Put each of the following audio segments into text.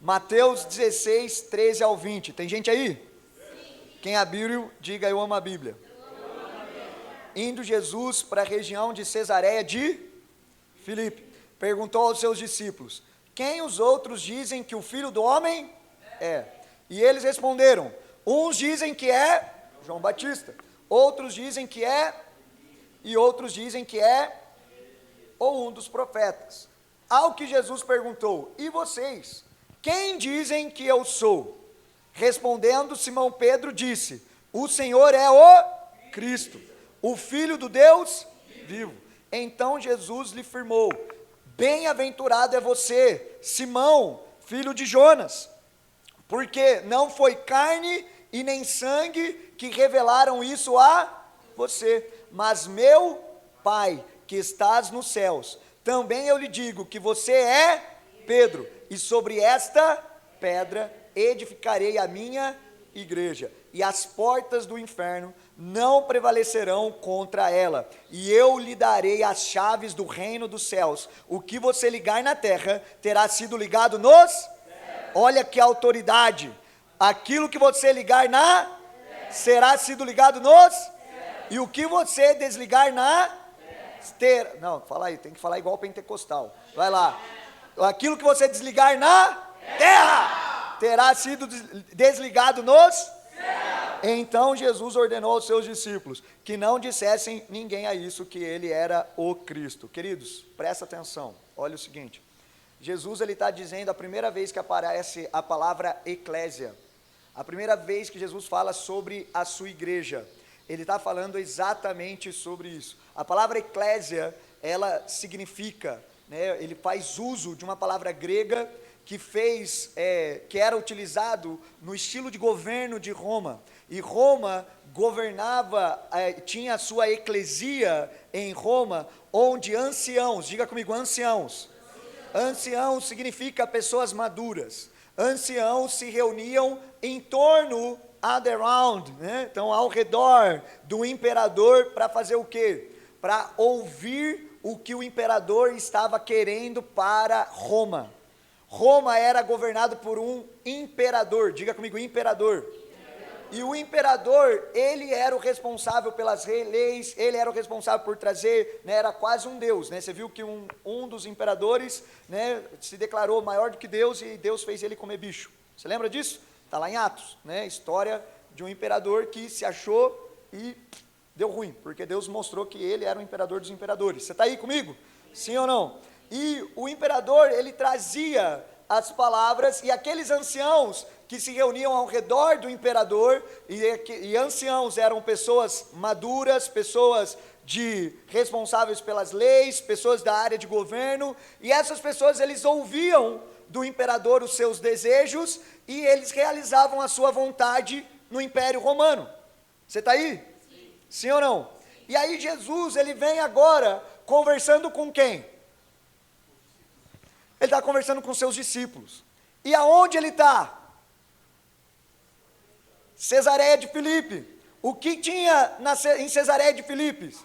Mateus 16, 13 ao 20. Tem gente aí? Sim. Quem abriu, diga eu amo a Bíblia. Indo Jesus para a região de Cesareia de Filipe, perguntou aos seus discípulos: quem os outros dizem que o Filho do Homem é? E eles responderam: uns dizem que é João Batista, outros dizem que é, e outros dizem que é ou um dos profetas. Ao que Jesus perguntou: e vocês, quem dizem que eu sou? Respondendo, Simão Pedro disse: o Senhor é o Cristo, o Filho do Deus vivo. Então Jesus lhe firmou: bem-aventurado é você, Simão, filho de Jonas, porque não foi carne e nem sangue que revelaram isso a você, mas meu Pai que estás nos céus. Também eu lhe digo que você é Pedro, e sobre esta pedra edificarei a minha igreja, e as portas do inferno não prevalecerão contra ela, e eu lhe darei as chaves do reino dos céus. O que você ligar na terra terá sido ligado nos céus. Olha que autoridade. Aquilo que você ligar na será sido ligado nos céus. E o que você desligar na terra, não, fala aí, tem que falar igual pentecostal. Vai lá. Aquilo que você desligar na terra terá sido desligado nos céus. Então Jesus ordenou aos seus discípulos que não dissessem ninguém a isso, que ele era o Cristo. Queridos, presta atenção, olha o seguinte, Jesus ele está dizendo, a primeira vez que aparece a palavra eclésia, a primeira vez que Jesus fala sobre a sua igreja, ele está falando exatamente sobre isso. A palavra eclésia, ela significa, ele faz uso de uma palavra grega que era utilizado no estilo de governo de Roma, e Roma governava, tinha a sua eclesia em Roma, onde anciãos, diga comigo, anciãos significa pessoas maduras, anciãos se reuniam em torno, então ao redor do imperador, para fazer o quê? Para ouvir o que o imperador estava querendo para Roma. Roma era governado por um imperador, diga comigo, imperador. E o imperador, ele era o responsável pelas leis, ele era o responsável por trazer, era quase um deus, Você viu que um dos imperadores, se declarou maior do que Deus, e Deus fez ele comer bicho. Você lembra disso? Está lá em Atos, História de um imperador que se achou e deu ruim, porque Deus mostrou que ele era o imperador dos imperadores. Você está aí comigo? Sim ou não? E o imperador, ele trazia as palavras, e aqueles anciãos que se reuniam ao redor do imperador, e anciãos eram pessoas maduras, pessoas responsáveis pelas leis, pessoas da área de governo, e essas pessoas, eles ouviam do imperador os seus desejos, e eles realizavam a sua vontade no Império Romano. Você está aí? Sim. Sim ou não? E aí Jesus, ele vem agora conversando com quem? Ele está conversando com seus discípulos. E aonde ele está? Cesareia de Filipe. O que tinha em Cesareia de Filipe?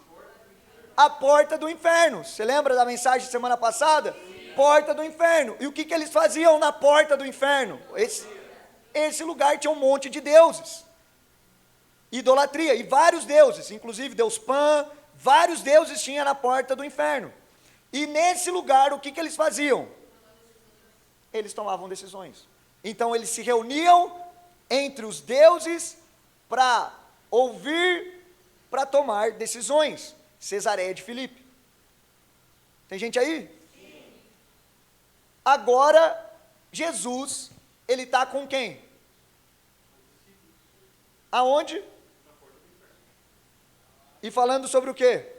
A porta do inferno. Você lembra da mensagem semana passada? Sim. Porta do inferno. E o que eles faziam na porta do inferno? Esse lugar tinha um monte de deuses. Idolatria. E vários deuses, inclusive Deus Pan, vários deuses tinha na porta do inferno. E nesse lugar, o que eles faziam? Eles tomavam decisões. Então eles se reuniam entre os deuses para ouvir, para tomar decisões. Cesareia de Filipe. Tem gente aí? Sim. Agora, Jesus, ele está com quem? Aonde? E falando sobre o quê?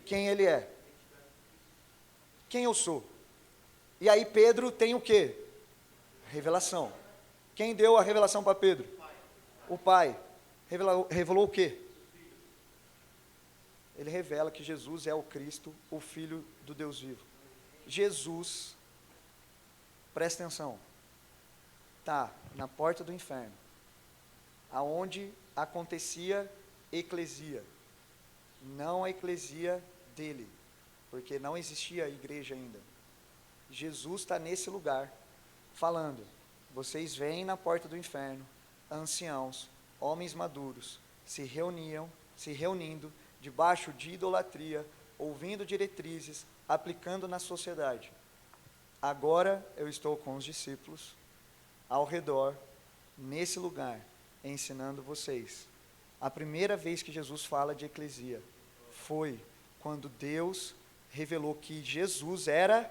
Quem ele é. Quem eu sou. E aí Pedro tem o quê? Revelação. Quem deu a revelação para Pedro? O Pai. Revelou o quê? Ele revela que Jesus é o Cristo, o Filho do Deus vivo. Jesus, presta atenção, está na porta do inferno, aonde acontecia eclesia, não a eclesia dele, porque não existia igreja ainda. Jesus está nesse lugar, falando: vocês veem na porta do inferno, anciãos, homens maduros, se reunindo, debaixo de idolatria, ouvindo diretrizes, aplicando na sociedade. Agora eu estou com os discípulos, ao redor, nesse lugar, ensinando vocês. A primeira vez que Jesus fala de eclesia, foi quando Deus revelou que Jesus era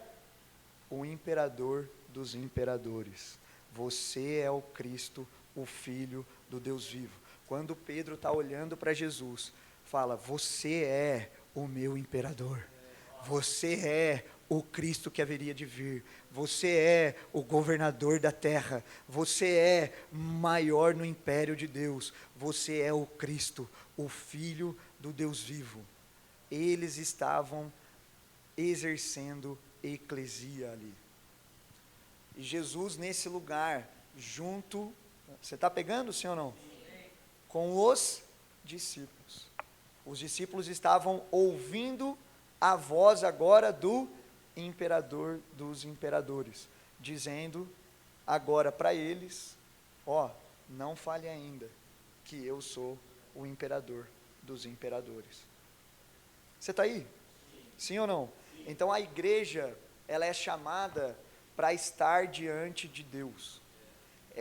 o imperador dos imperadores. Você é o Cristo, o Filho do Deus vivo. Quando Pedro está olhando para Jesus, fala: você é o meu imperador. Você é o Cristo que haveria de vir. Você é o governador da terra. Você é maior no império de Deus. Você é o Cristo, o Filho do Deus vivo. Eles estavam exercendo eclesia ali. E Jesus nesse lugar, junto, você está pegando, sim ou não? Sim. Com os discípulos. Os discípulos estavam ouvindo a voz agora do imperador dos imperadores, dizendo agora para eles: ó, não fale ainda que eu sou o imperador dos imperadores. Você está aí? Sim ou não? Sim. Então a igreja, ela é chamada para estar diante de Deus.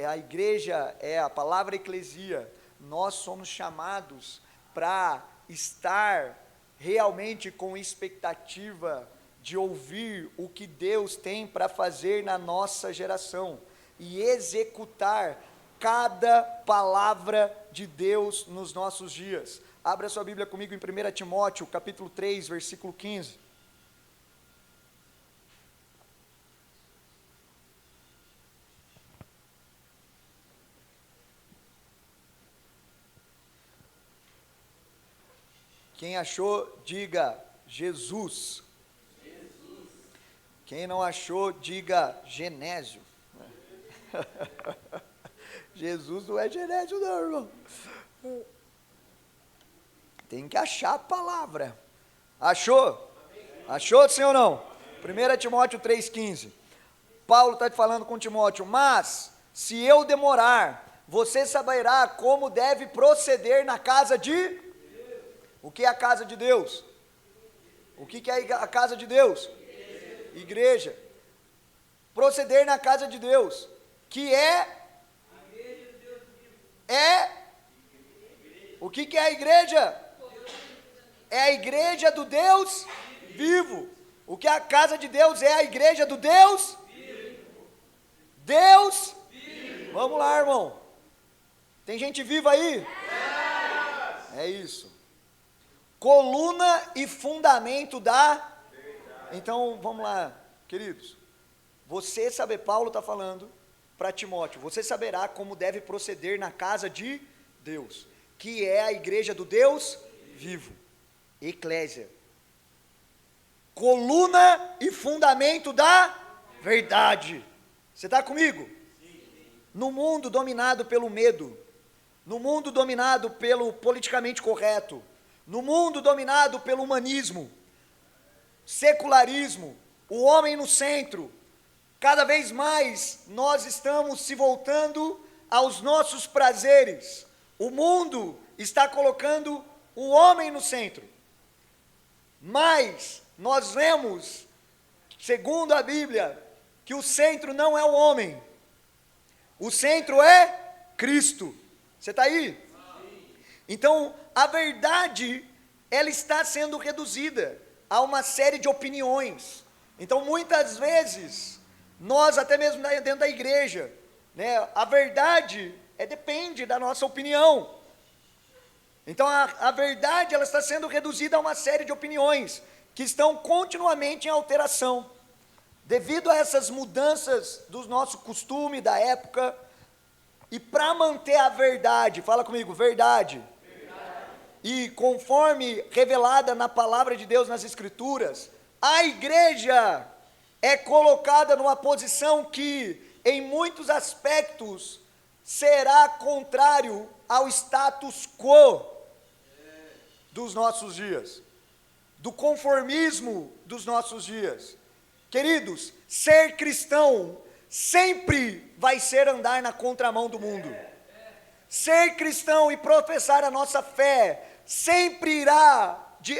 A igreja é a palavra eclesia. Nós somos chamados para estar realmente com expectativa de ouvir o que Deus tem para fazer na nossa geração e executar cada palavra de Deus nos nossos dias. Abra sua Bíblia comigo em 1 Timóteo, capítulo 3, versículo 15. Quem achou, diga Jesus. Jesus. Quem não achou, diga Genésio. Jesus não é Genésio não, irmão. Tem que achar a palavra. Achou? Achou, sim ou não? 1 Timóteo 3,15. Paulo está falando com Timóteo: mas, se eu demorar, você saberá como deve proceder na casa de... O que é a casa de Deus? O que é a casa de Deus? Igreja. Proceder na casa de Deus, que é... O que é a igreja? É a igreja do Deus vivo. O que é a casa de Deus? É a igreja do Deus Deus vivo. Vamos lá, irmão. Tem gente viva aí? É isso. Coluna e fundamento da... Então, vamos lá, queridos. Você sabe, Paulo está falando para Timóteo: você saberá como deve proceder na casa de Deus, que é a igreja do Deus vivo. Eclésia. Coluna e fundamento da verdade. Você está comigo? No mundo dominado pelo medo, no mundo dominado pelo politicamente correto, no mundo dominado pelo humanismo, secularismo, o homem no centro, cada vez mais nós estamos se voltando aos nossos prazeres. O mundo está colocando o homem no centro. Mas nós vemos, segundo a Bíblia, que o centro não é o homem. O centro é Cristo. Você está aí? Então, a verdade, ela está sendo reduzida a uma série de opiniões. Então, muitas vezes, nós, até mesmo dentro da igreja, né, a verdade depende da nossa opinião. Então, a verdade, ela está sendo reduzida a uma série de opiniões que estão continuamente em alteração. Devido a essas mudanças do nosso costume, da época, e para manter a verdade, fala comigo, verdade. E conforme revelada na palavra de Deus nas Escrituras, a igreja é colocada numa posição que, em muitos aspectos, será contrário ao status quo dos nossos dias, do conformismo dos nossos dias. Queridos, ser cristão sempre vai ser andar na contramão do mundo. Ser cristão e professar a nossa fé sempre irá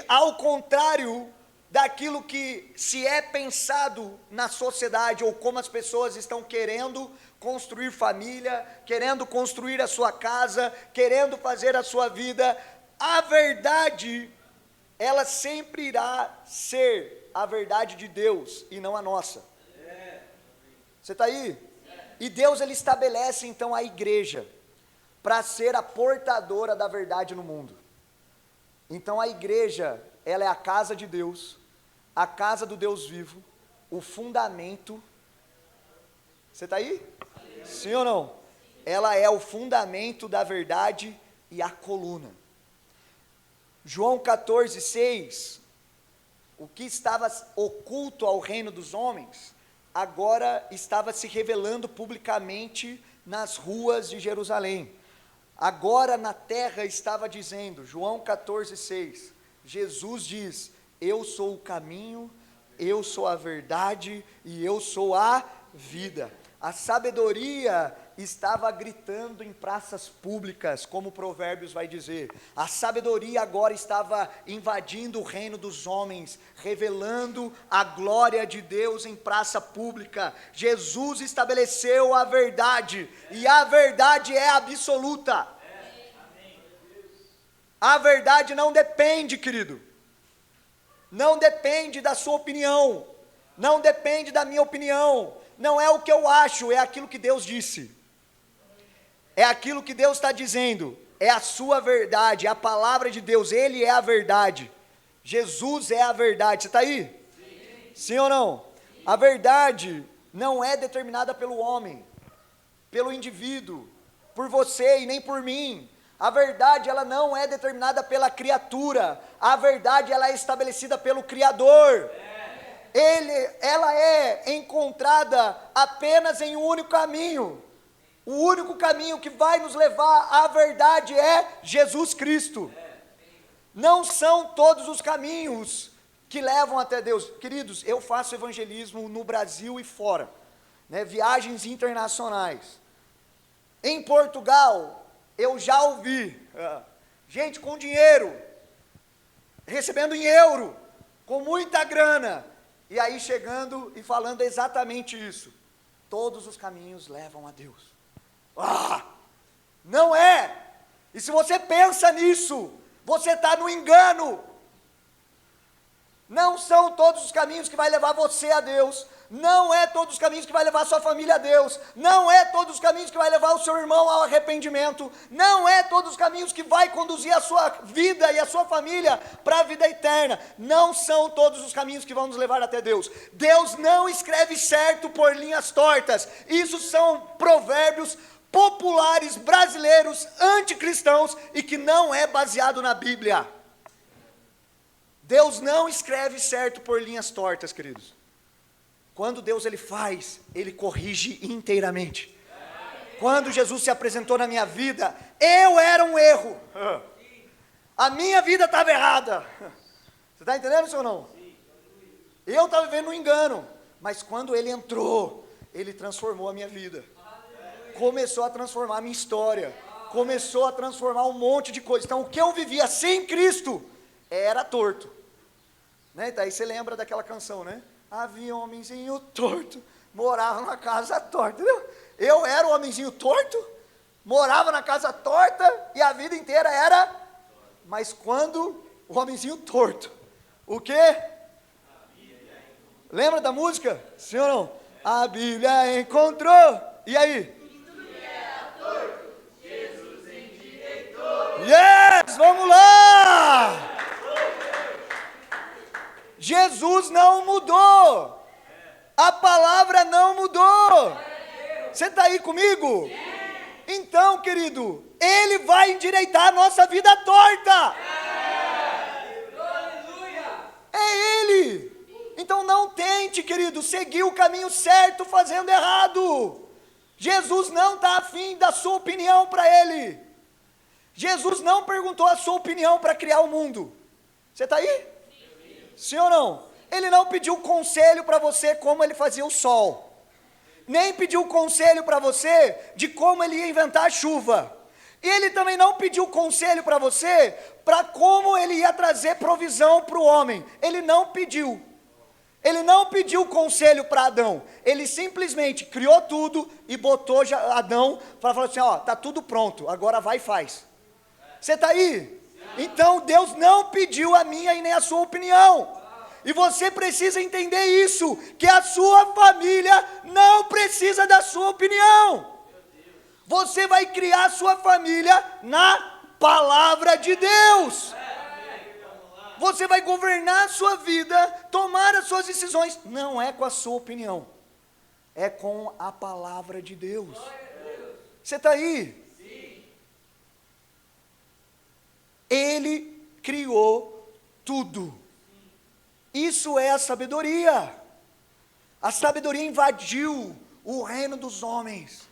ao contrário daquilo que se é pensado na sociedade, ou como as pessoas estão querendo construir família, querendo construir a sua casa, querendo fazer a sua vida. A verdade, ela sempre irá ser a verdade de Deus e não a nossa. Você está aí? E Deus, ele estabelece então a igreja para ser a portadora da verdade no mundo. Então a igreja, ela é a casa de Deus, a casa do Deus vivo, o fundamento. Você está aí? Sim ou não? Ela é o fundamento da verdade e a coluna. João 14:6, o que estava oculto ao reino dos homens, agora estava se revelando publicamente nas ruas de Jerusalém. Agora na terra estava dizendo, João 14:6, Jesus diz: eu sou o caminho, eu sou a verdade e eu sou a vida. A sabedoria estava gritando em praças públicas, como Provérbios vai dizer. A sabedoria agora estava invadindo o reino dos homens, revelando a glória de Deus em praça pública. Jesus estabeleceu a verdade, e a verdade é absoluta. A verdade não depende, querido, não depende da sua opinião, não depende da minha opinião, não é o que eu acho, é aquilo que Deus disse, é aquilo que Deus está dizendo, é a sua verdade, é a palavra de Deus, Ele é a verdade, Jesus é a verdade. Você está aí? Sim ou não? A verdade não é determinada pelo homem, pelo indivíduo, por você e nem por mim. A verdade, ela não é determinada pela criatura, a verdade, ela é estabelecida pelo Criador. Ela é encontrada apenas em um único caminho. O único caminho que vai nos levar à verdade é Jesus Cristo. Não são todos os caminhos que levam até Deus. Queridos, eu faço evangelismo no Brasil e fora, né, viagens internacionais. Em Portugal, eu já ouvi gente com dinheiro, recebendo em euro, com muita grana, e aí chegando e falando exatamente isso: todos os caminhos levam a Deus. Não é. E se você pensa nisso, você está no engano. Não são todos os caminhos que vai levar você a Deus, não é todos os caminhos que vai levar a sua família a Deus, não é todos os caminhos que vai levar o seu irmão ao arrependimento, não é todos os caminhos que vai conduzir a sua vida e a sua família para a vida eterna, não são todos os caminhos que vão nos levar até Deus. Deus não escreve certo por linhas tortas. Isso são provérbios populares brasileiros anticristãos e que não é baseado na Bíblia. Deus não escreve certo por linhas tortas, queridos. Quando Deus ele faz, ele corrige inteiramente. Quando Jesus se apresentou na minha vida, eu era um erro. A minha vida estava errada. Você está entendendo, senhor, não? Eu estava vivendo um engano. Mas quando ele entrou, ele transformou a minha vida. Começou a transformar a minha história. Começou a transformar um monte de coisas. Então, o que eu vivia sem Cristo era torto. Né? Daí você lembra daquela canção, né? Havia um homenzinho torto, morava numa casa torta, entendeu? Eu era o homenzinho torto, morava na casa torta, e a vida inteira era, mas quando o homenzinho torto, o quê? Lembra da música? Sim ou não? A Bíblia encontrou, e aí? Tudo que era torto, Jesus endireitou. Yes, vamos lá! Jesus não mudou, a palavra não mudou. Você está aí comigo? Então, querido, Ele vai endireitar a nossa vida torta. É Ele. Então não tente, querido, seguir o caminho certo fazendo errado. Jesus não está afim da sua opinião para Ele. Jesus não perguntou a sua opinião para criar o mundo. Você está aí? Sim ou não? Ele não pediu conselho para você como ele fazia o sol, nem pediu conselho para você de como ele ia inventar a chuva, e ele também não pediu conselho para você para como ele ia trazer provisão para o homem. Ele não pediu. Ele não pediu conselho para Adão, ele simplesmente criou tudo e botou Adão para falar assim, ó, está tudo pronto, agora vai e faz. Você está aí? Então Deus não pediu a minha e nem a sua opinião, e você precisa entender isso, que a sua família não precisa da sua opinião. Você vai criar a sua família na palavra de Deus. Você vai governar a sua vida, tomar as suas decisões, não é com a sua opinião, é com a palavra de Deus. Você está aí? Sim. Ele criou tudo. Isso é a sabedoria. A sabedoria invadiu o reino dos homens,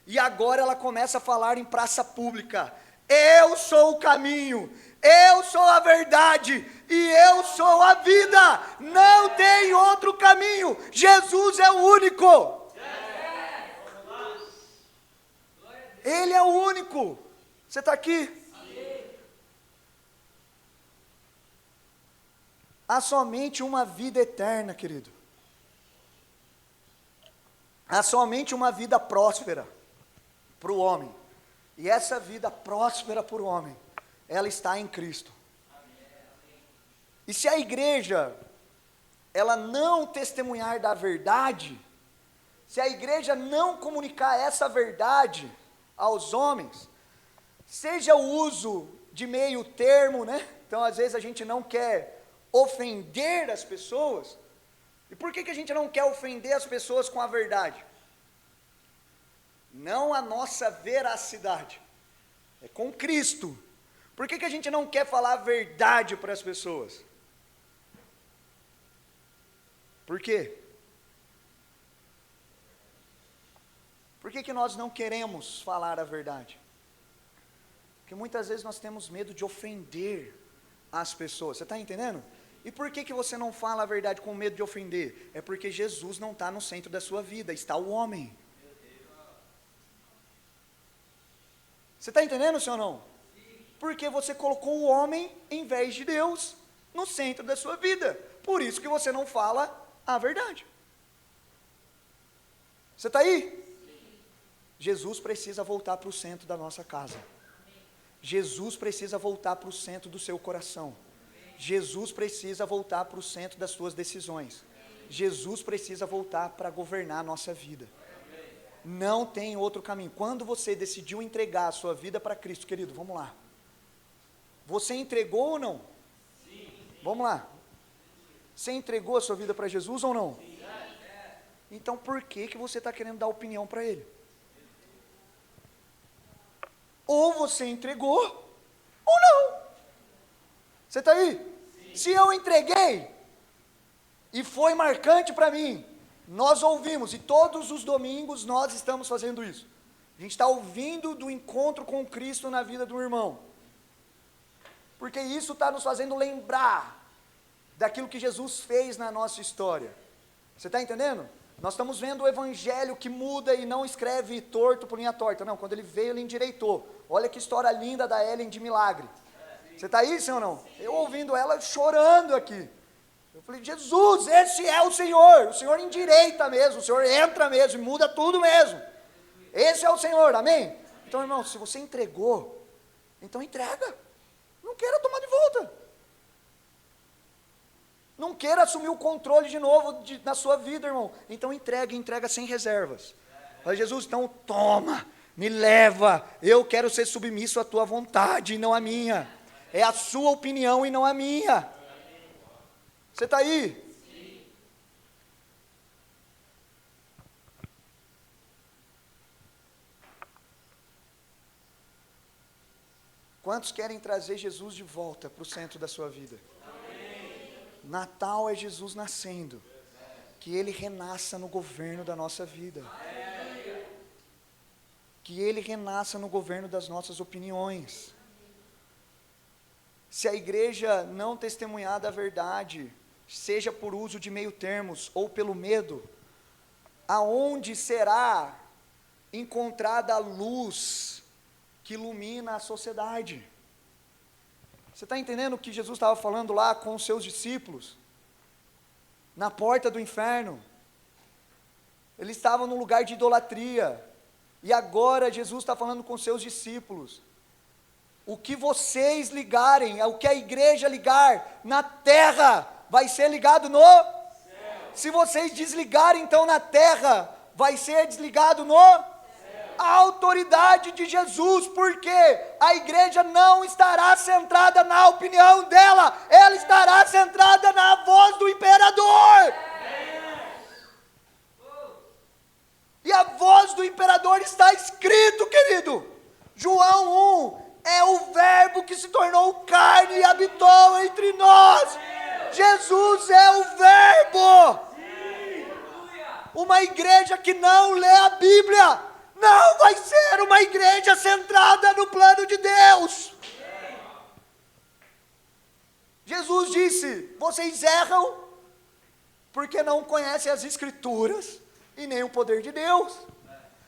e agora ela começa a falar em praça pública: eu sou o caminho, eu sou a verdade e eu sou a vida, não tem outro caminho, Jesus é o único. Ele é o único. Você está aqui? Há somente uma vida eterna, querido. Há somente uma vida próspera para o homem, e essa vida próspera para o homem, ela está em Cristo. E se a igreja, ela não testemunhar da verdade, se a igreja não comunicar essa verdade aos homens, seja o uso de meio termo, né? Então às vezes a gente não quer ofender as pessoas. E por que a gente não quer ofender as pessoas com a verdade? Não a nossa veracidade, é com Cristo. Por que a gente não quer falar a verdade para as pessoas? Por quê? Por que nós não queremos falar a verdade? Porque muitas vezes nós temos medo de ofender as pessoas. Você está entendendo? E por que você não fala a verdade com medo de ofender? É porque Jesus não está no centro da sua vida, está o homem. Você está entendendo, senhor, não? Porque você colocou o homem em vez de Deus no centro da sua vida. Por isso que você não fala a verdade. Você está aí? Sim. Jesus precisa voltar para o centro da nossa casa. Jesus precisa voltar para o centro do seu coração. Jesus precisa voltar para o centro das suas decisões. Jesus precisa voltar para governar a nossa vida. Não tem outro caminho. Quando você decidiu entregar a sua vida para Cristo, querido, vamos lá. Você entregou ou não? Sim. Vamos lá. Você entregou a sua vida para Jesus ou não? Sim. Então por que você está querendo dar opinião para Ele? Ou você entregou, ou não. Você está aí? Sim. Se eu entreguei, e foi marcante para mim, nós ouvimos, e todos os domingos nós estamos fazendo isso. A gente está ouvindo do encontro com Cristo na vida do irmão. Porque isso está nos fazendo lembrar daquilo que Jesus fez na nossa história. Você está entendendo? Nós estamos vendo o evangelho que muda e não escreve torto por linha torta. Não, quando ele veio, ele endireitou. Olha que história linda da Ellen de milagre. Você está aí, sim ou não? Eu ouvindo ela chorando aqui. Eu falei, Jesus, esse é o Senhor endireita mesmo, o Senhor entra mesmo, muda tudo mesmo. Esse é o Senhor, amém? Então, irmão, se você entregou, então entrega. Não queira tomar de volta. Não queira assumir o controle de novo na sua vida, irmão. Então entrega sem reservas. Fala, Jesus, então toma, me leva. Eu quero ser submisso à tua vontade e não à minha. É a sua opinião e não a minha. Você está aí? Sim. Quantos querem trazer Jesus de volta para o centro da sua vida? Amém. Natal é Jesus nascendo. Que Ele renasça no governo da nossa vida. Amém. Que Ele renasça no governo das nossas opiniões. Se a igreja não testemunhar da verdade, seja por uso de meio termos ou pelo medo, aonde será encontrada a luz que ilumina a sociedade? Você está entendendo o que Jesus estava falando lá com os seus discípulos? Na porta do inferno. Eles estavam num lugar de idolatria. E agora Jesus está falando com os seus discípulos. O que vocês ligarem, o que a igreja ligar na terra, vai ser ligado no céu. Se vocês desligarem então na terra, vai ser desligado no céu. A autoridade de Jesus, porque a igreja não estará centrada na opinião dela, ela estará centrada na voz do imperador. E a voz do imperador está escrito, querido. João 1, é o verbo que se tornou carne e habitou entre nós. Jesus é o verbo. Uma igreja que não lê a Bíblia não vai ser uma igreja centrada no plano de Deus. Jesus disse: vocês erram porque não conhecem as Escrituras e nem o poder de Deus.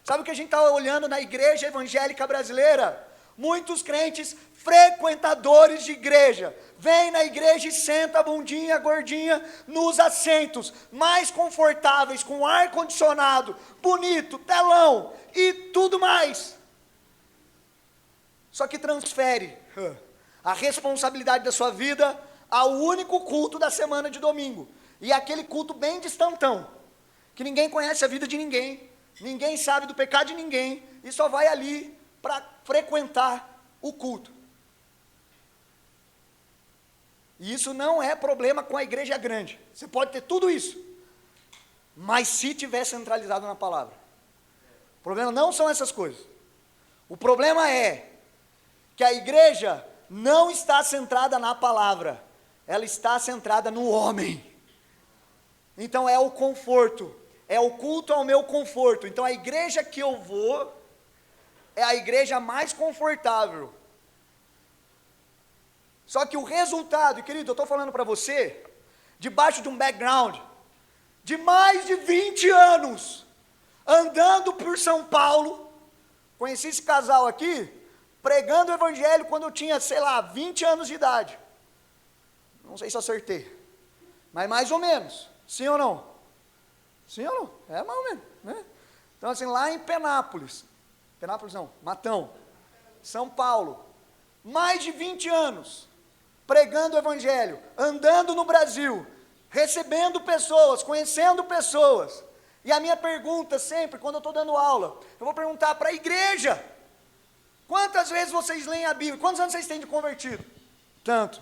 Sabe o que a gente está olhando na igreja evangélica brasileira? Muitos crentes frequentadores de igreja, vêm na igreja e senta a bundinha gordinha nos assentos mais confortáveis, com ar-condicionado, bonito, telão e tudo mais. Só que transfere a responsabilidade da sua vida ao único culto da semana de domingo. E aquele culto bem distantão, que ninguém conhece a vida de ninguém, ninguém sabe do pecado de ninguém, e só vai ali para frequentar o culto. E isso não é problema com a igreja grande. Você pode ter tudo isso, mas se tiver centralizado na palavra. O problema não são essas coisas. O problema é que a igreja não está centrada na palavra, ela está centrada no homem. Então é o conforto, é o culto ao meu conforto. Então a igreja que eu vou é a igreja mais confortável. Só que o resultado, querido, eu estou falando para você, debaixo de um background de mais de 20 anos, andando por São Paulo, conheci esse casal aqui, pregando o evangelho quando eu tinha, 20 anos de idade. Não sei se acertei, mas mais ou menos, sim ou não? Sim ou não? É mais ou menos, né? Então assim, lá em Penápolis não, Matão, São Paulo, mais de 20 anos, pregando o evangelho, andando no Brasil, recebendo pessoas, conhecendo pessoas. E a minha pergunta sempre, quando eu estou dando aula, eu vou perguntar para a igreja: quantas vezes vocês leem a Bíblia? Quantos anos vocês têm de convertido? Tanto.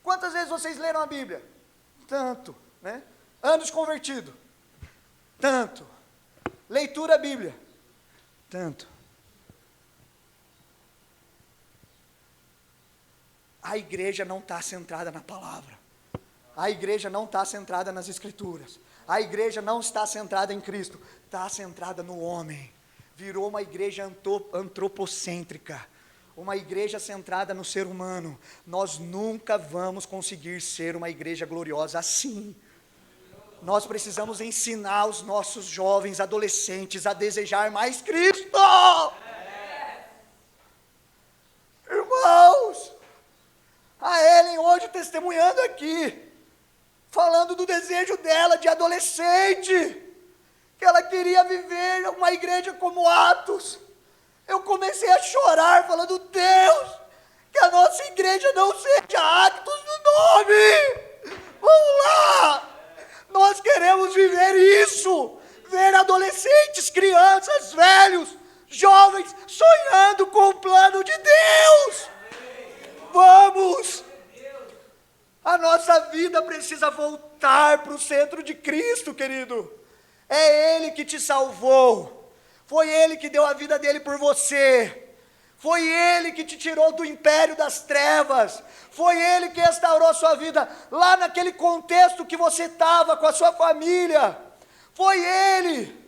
Quantas vezes vocês leram a Bíblia? Tanto, né? Anos de convertido? Tanto. Leitura da Bíblia? Tanto. A igreja não está centrada na palavra. A igreja não está centrada nas Escrituras. A igreja não está centrada em Cristo. Está centrada no homem. Virou uma igreja antropocêntrica. Uma igreja centrada no ser humano. Nós nunca vamos conseguir ser uma igreja gloriosa assim. Nós precisamos ensinar os nossos jovens, adolescentes a desejar mais Cristo. Irmãos, a Ellen hoje testemunhando aqui, falando do desejo dela de adolescente, que ela queria viver uma igreja como Atos. Eu comecei a chorar, falando: Deus, que a nossa igreja não seja Atos do nome. Vamos lá, nós queremos viver isso, ver adolescentes, crianças, velhos, jovens, sonhando com o plano de Deus. Vamos! A nossa vida precisa voltar para o centro de Cristo, querido. É Ele que te salvou. Foi Ele que deu a vida dele por você. Foi Ele que te tirou do império das trevas. Foi Ele que restaurou a sua vida lá naquele contexto que você estava com a sua família. Foi Ele.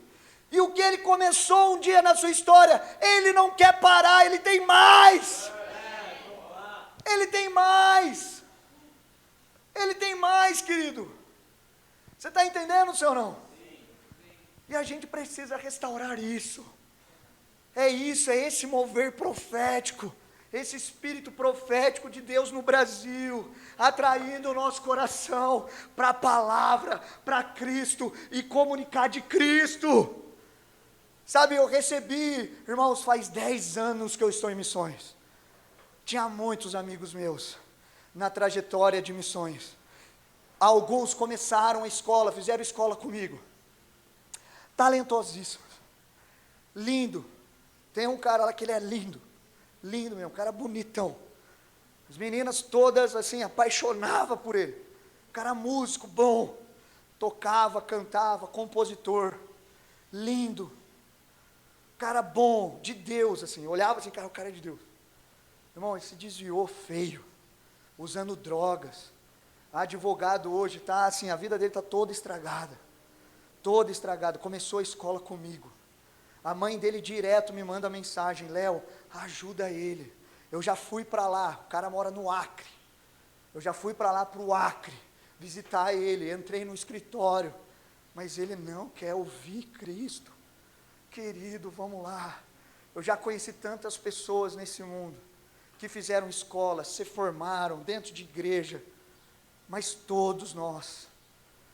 E o que Ele começou um dia na sua história, Ele não quer parar, Ele tem mais. Ele tem mais. Ele tem mais, querido. Você está entendendo, senhor, não? E a gente precisa restaurar isso. É isso, é esse mover profético, esse espírito profético de Deus no Brasil, atraindo o nosso coração para a palavra, para Cristo e comunicar de Cristo. Sabe, eu recebi, irmãos, faz 10 anos que eu estou em missões. Tinha muitos amigos meus na trajetória de missões. Alguns começaram a escola, fizeram escola comigo. Talentosíssimos. Lindo. Tem um cara lá que ele é lindo. Lindo mesmo, um cara bonitão. As meninas todas assim, apaixonavam por ele. Um cara músico, bom. Tocava, cantava, compositor. Lindo. Cara bom, de Deus, assim. Olhava assim, cara, o cara é de Deus. Irmão, ele se desviou feio. Usando drogas. Advogado hoje, tá assim, a vida dele está toda estragada. Toda estragada. Começou a escola comigo. A mãe dele direto me manda mensagem: Léo, ajuda ele. Eu já fui para lá, o cara mora no Acre. Eu já fui para lá, para o Acre, visitar ele. Entrei no escritório, mas ele não quer ouvir Cristo. Querido, vamos lá. Eu já conheci tantas pessoas nesse mundo, que fizeram escola, se formaram dentro de igreja, mas todos nós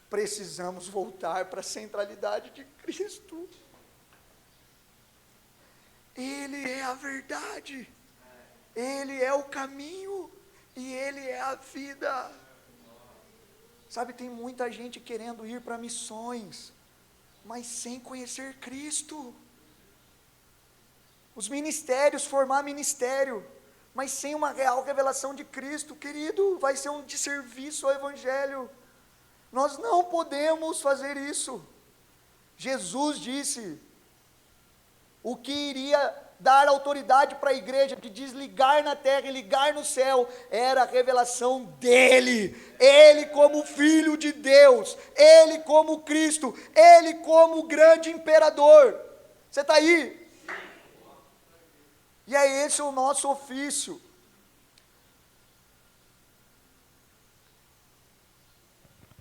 precisamos voltar para a centralidade de Cristo. Ele é a verdade, Ele é o caminho, e Ele é a vida. Sabe, tem muita gente querendo ir para missões, mas sem conhecer Cristo. Os ministérios, formar ministério, mas sem uma real revelação de Cristo, querido, vai ser um desserviço ao Evangelho. Nós não podemos fazer isso. Jesus disse: o que iria dar autoridade para a igreja de desligar na terra e ligar no céu, era a revelação dEle, Ele como Filho de Deus, Ele como Cristo, Ele como grande imperador. Você está aí? E é esse o nosso ofício.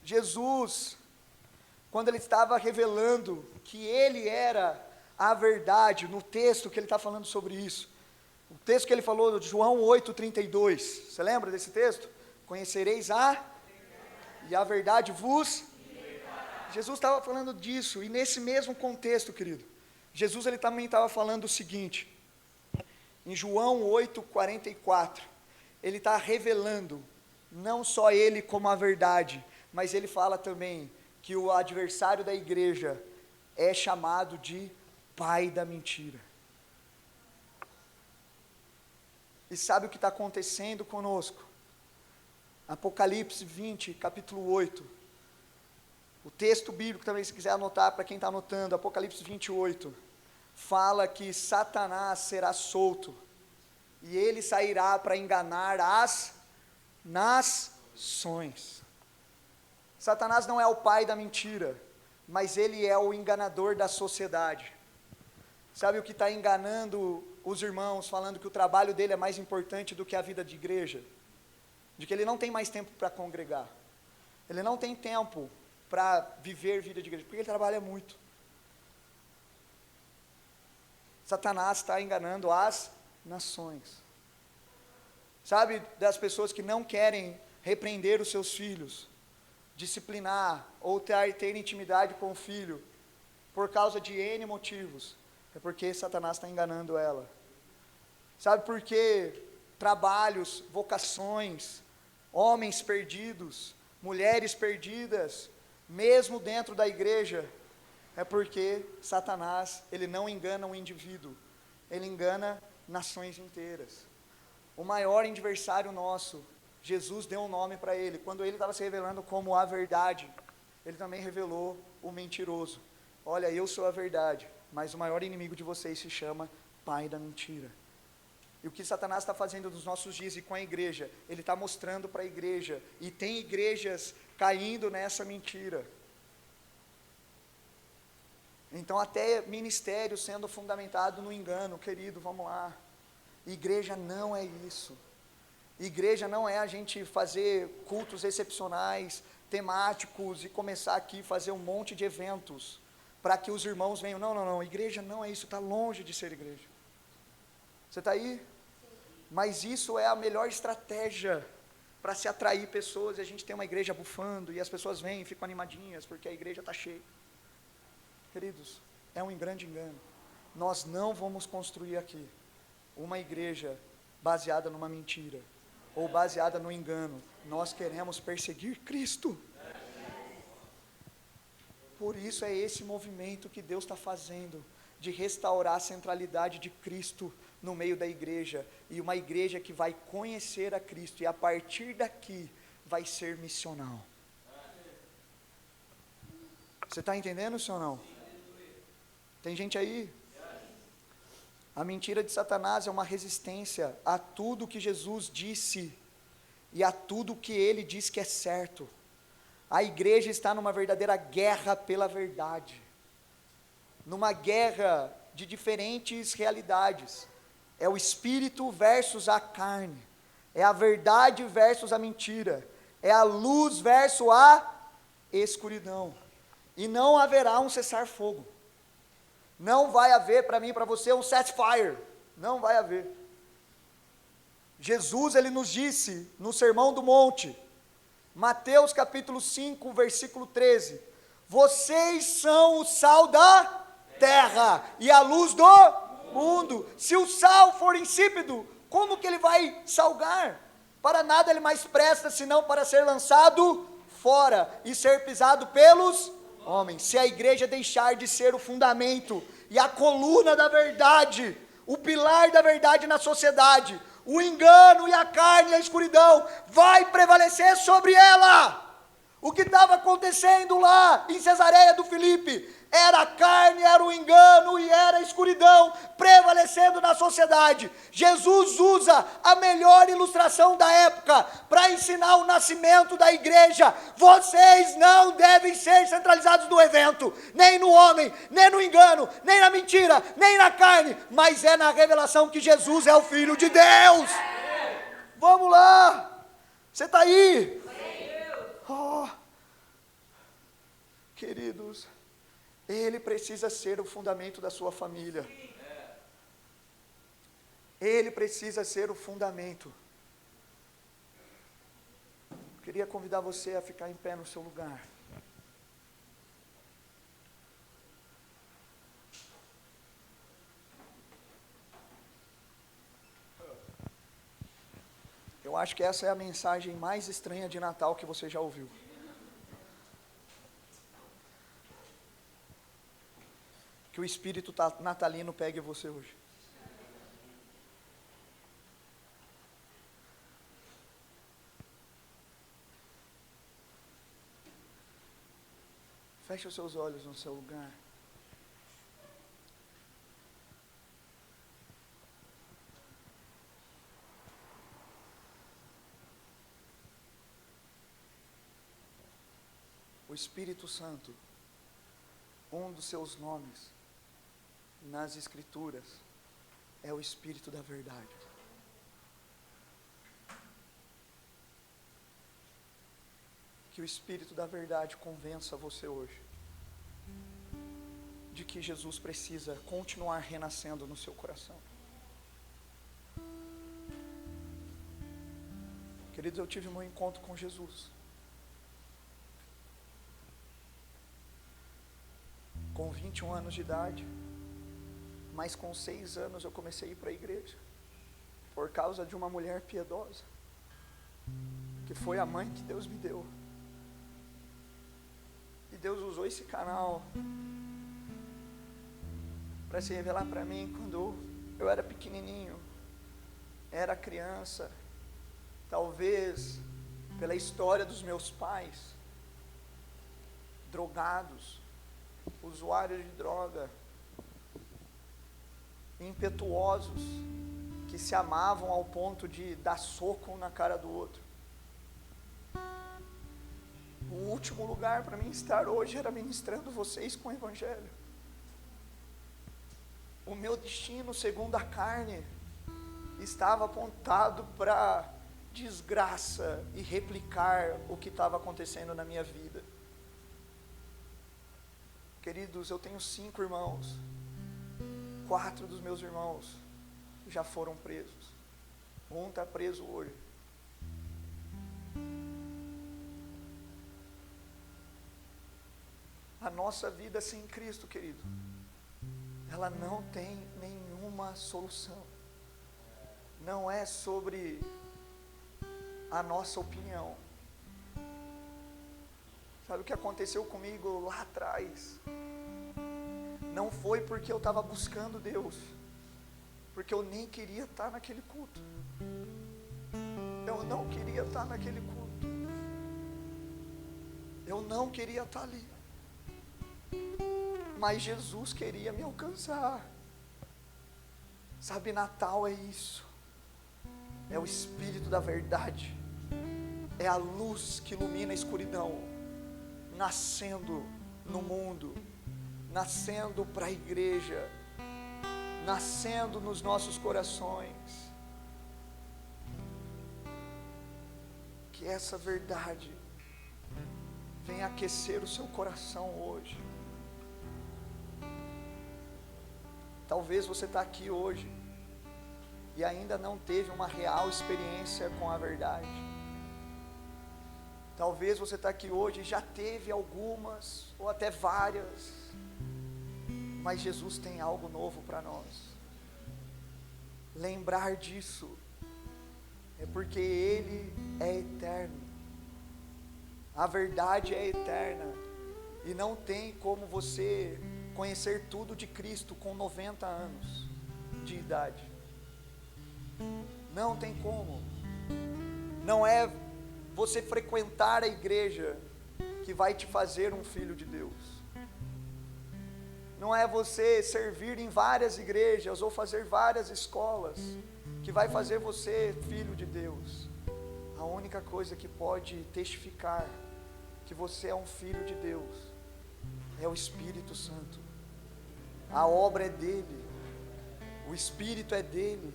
Jesus, quando Ele estava revelando que Ele era a verdade, no texto que Ele está falando sobre isso, o texto que Ele falou de João 8,32, você lembra desse texto? Conhecereis e a verdade vos... Jesus estava falando disso, e nesse mesmo contexto, querido, Jesus ele também estava falando o seguinte, em João 8,44, Ele está revelando, não só Ele como a verdade, mas Ele fala também que o adversário da igreja é chamado de pai da mentira. E sabe o que está acontecendo conosco? Apocalipse 20, capítulo 8. O texto bíblico também, se quiser anotar, para quem está anotando, Apocalipse 28, fala que Satanás será solto, e ele sairá para enganar as nações. Satanás não é o pai da mentira, mas ele é o enganador da sociedade. Sabe o que está enganando os irmãos, falando que o trabalho dele é mais importante do que a vida de igreja? De que ele não tem mais tempo para congregar. Ele não tem tempo para viver vida de igreja, porque ele trabalha muito. Satanás está enganando as nações. Sabe, das pessoas que não querem repreender os seus filhos, disciplinar, ou ter intimidade com o filho, por causa de N motivos, é porque Satanás está enganando ela. Sabe por quê? Trabalhos, vocações, homens perdidos, mulheres perdidas, mesmo dentro da igreja, é porque Satanás, ele não engana um indivíduo, ele engana nações inteiras. O maior adversário nosso, Jesus deu um nome para ele, quando ele estava se revelando como a verdade, ele também revelou o mentiroso. Olha, eu sou a verdade, mas o maior inimigo de vocês se chama pai da mentira. E o que Satanás está fazendo nos nossos dias e com a igreja, ele está mostrando para a igreja, e tem igrejas caindo nessa mentira. Então até ministério sendo fundamentado no engano, querido, vamos lá. Igreja não é isso. Igreja não é a gente fazer cultos excepcionais, temáticos e começar aqui a fazer um monte de eventos para que os irmãos venham. Não, não, não. Igreja não é isso, está longe de ser igreja. Você está aí? Mas isso é a melhor estratégia para se atrair pessoas, e a gente tem uma igreja bufando, e as pessoas vêm e ficam animadinhas, porque a igreja está cheia. Queridos, é um grande engano. Nós não vamos construir aqui uma igreja baseada numa mentira, ou baseada no engano. Nós queremos perseguir Cristo. Por isso é esse movimento que Deus está fazendo, de restaurar a centralidade de Cristo no meio da igreja, e uma igreja que vai conhecer a Cristo, e a partir daqui, vai ser missional. Você está entendendo, senhor, não? Tem gente aí? A mentira de Satanás é uma resistência a tudo que Jesus disse, e a tudo que ele diz que é certo. A igreja está numa verdadeira guerra pela verdade, numa guerra de diferentes realidades. É o espírito versus a carne, é a verdade versus a mentira, é a luz versus a escuridão, e não haverá um cessar-fogo. Não vai haver para mim e para você um set fire, não vai haver. Jesus, ele nos disse no Sermão do Monte, Mateus capítulo 5, versículo 13, vocês são o sal da terra e a luz do mundo. Se o sal for insípido, como que ele vai salgar? Para nada ele mais presta, senão para ser lançado fora e ser pisado pelos homens. Se a igreja deixar de ser o fundamento e a coluna da verdade, o pilar da verdade na sociedade, o engano e a carne e a escuridão vai prevalecer sobre ela. O que estava acontecendo lá em Cesareia do Filipe era a carne, era o engano e era a escuridão prevalecendo na sociedade. Jesus usa a melhor ilustração da época para ensinar o nascimento da igreja. Vocês não devem ser centralizados no evento, nem no homem, nem no engano, nem na mentira, nem na carne, mas é na revelação que Jesus é o Filho de Deus. Vamos lá, você está aí? Oh, queridos, ele precisa ser o fundamento da sua família. Ele precisa ser o fundamento. Queria convidar você a ficar em pé no seu lugar. Eu acho que essa é a mensagem mais estranha de Natal que você já ouviu. Que o espírito natalino pegue você hoje. Feche os seus olhos no seu lugar. O Espírito Santo, um dos seus nomes nas Escrituras é o Espírito da verdade. Que o Espírito da verdade convença você hoje de que Jesus precisa continuar renascendo no seu coração. Queridos, eu tive um encontro com Jesus. Com 21 anos de idade, mas com 6 anos eu comecei a ir para a igreja, por causa de uma mulher piedosa, que foi a mãe que Deus me deu. E Deus usou esse canal para se revelar para mim quando eu era pequenininho, era criança, talvez pela história dos meus pais, drogados, usuários de droga, impetuosos, que se amavam ao ponto de dar soco um na cara do outro. O último lugar para mim estar hoje era ministrando vocês com o Evangelho. O meu destino, segundo a carne, estava apontado para desgraça e replicar o que estava acontecendo na minha vida. Queridos, eu tenho 5 irmãos. 4 dos meus irmãos já foram presos. Um está preso hoje. A nossa vida sem Cristo, querido, ela não tem nenhuma solução. Não é sobre a nossa opinião. Sabe o que aconteceu comigo lá atrás? Não foi porque eu estava buscando Deus, porque eu nem queria estar naquele culto. Eu não queria estar naquele culto. Eu não queria estar ali. Mas Jesus queria me alcançar. Sabe, Natal é isso. É o Espírito da verdade. É a luz que ilumina a escuridão, nascendo no mundo, nascendo para a igreja, nascendo nos nossos corações. Que essa verdade venha aquecer o seu coração hoje. Talvez você está aqui hoje e ainda não teve uma real experiência com a verdade. Talvez você está aqui hoje e já teve algumas ou até várias, mas Jesus tem algo novo para nós. Lembrar disso é porque Ele é eterno. A verdade é eterna e não tem como você conhecer tudo de Cristo com 90 anos de idade. Não tem como. Não é você frequentar a igreja que vai te fazer um filho de Deus. Não é você servir em várias igrejas ou fazer várias escolas que vai fazer você filho de Deus. A única coisa que pode testificar que você é um filho de Deus é o Espírito Santo. A obra é dele, o Espírito é dele,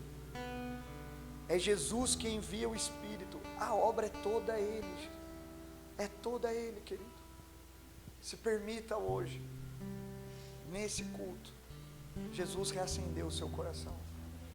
é Jesus que envia o Espírito. A obra é toda ele, é toda ele, querido. Se permita hoje, nesse culto, Jesus reacendeu o seu coração.